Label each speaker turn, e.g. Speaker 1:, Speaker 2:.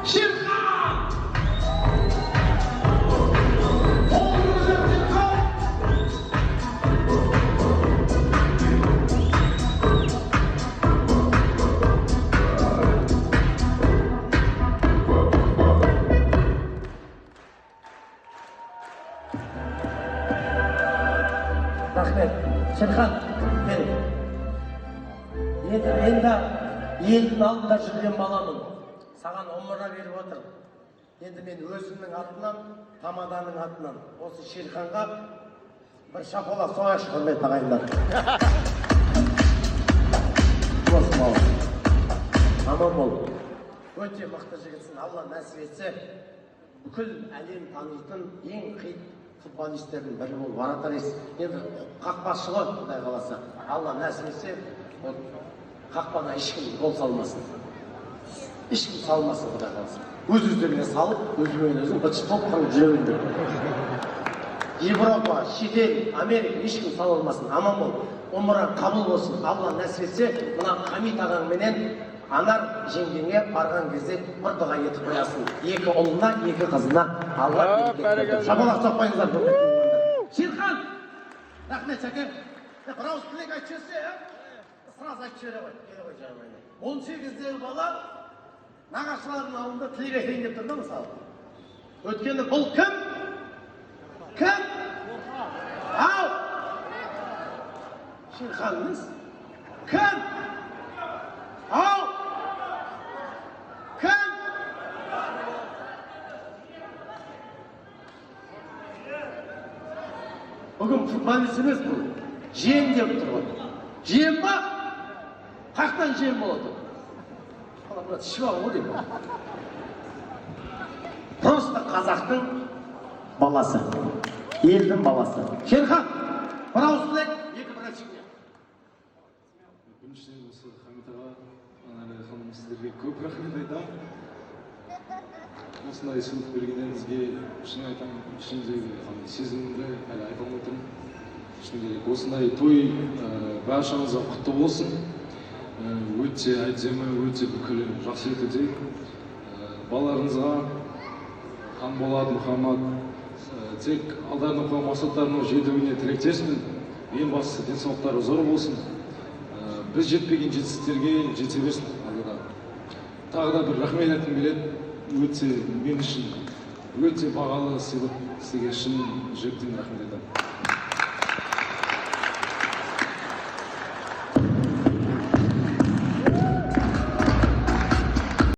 Speaker 1: Şirkan!
Speaker 2: Рахмет. Шерхан, кел. Енді мен де елдің алдында жүрген баламын. Саған омыра беріп отыр. Енді мен өзімнің атынан, Тамаданың атынан осы Шерханға бір шапалақ соғайыншы, құрметті ағайындар. Осы балам. Аман бол. Өте мықты жігітсің. Алла нәсіп етсе, бүкіл әлем танитын ең қит футболистердің бірі болып вратарь. Енді қақпашы ғой, Құдай қаласа. Алла нәсіп етсе, қақпана ешкім гол салмасын. Ешкім салмасын, Құдай қаласа. Өз-өздеріне салып, өзімен өзің бытшып болып қаңып жүре беріңдер. Европа, шетел, Америка ешкім сала алмасын. Аман бол. Омыран қабыл болсын. Алла нәсіп етсе, мына Хамит ағаңменен Анар жеңгеңе барған кезде бір дұға етіп қоясың. Екі ұлына, екі қызына Алла берекет. Шапалақ соқпайыңыздар. Шерхан! Рахмет, шәке. Бір ауыз тілек айтып жіберсе, сразу айтып жібере ғой. Келе ғой жағынан. 18-дегі бала нағашыларының алдында тілек айтайын деп тұр да, мысалы. Өткені бұл кім? Кім? Ау! Шерханыңыз? Кім? Ау! Кім? Бүгін футболист емес бұл. Жиен деп тұр ғой. Жиен ба? Қақтан жиен болады? Қала брат, ішіп алу деймін. Просто қазақтың баласы. Елдің баласы. Шерхан, бір ауыз тілек, екі братчикіне.
Speaker 3: Біріншіден осы Хамит аға, Анар ханым, сіздерге көп рахмет айтамын. Осындай сыйлық бергеніңізге шын айтамын, ішімдегі сезімімді әлі айта алмай тұрмын. Шын керек, осындай той баршаңызға құтты болсын. Өте әдемі, өте бүкіл жақсы өтеді. Балаларыңызға Қанболат, Мұхаммад, тек алдарына қойған мақсаттарының жетуіне тілектеспін. Ең бастысы денсаулықтары зор болсын. Біз жетпеген жетістіктерге жете берсін. Тағы да бір рахмет айтқым келеді. Өте мен үшін өте бағалы сыйлық сізге шын жүректен рахмет айтамын.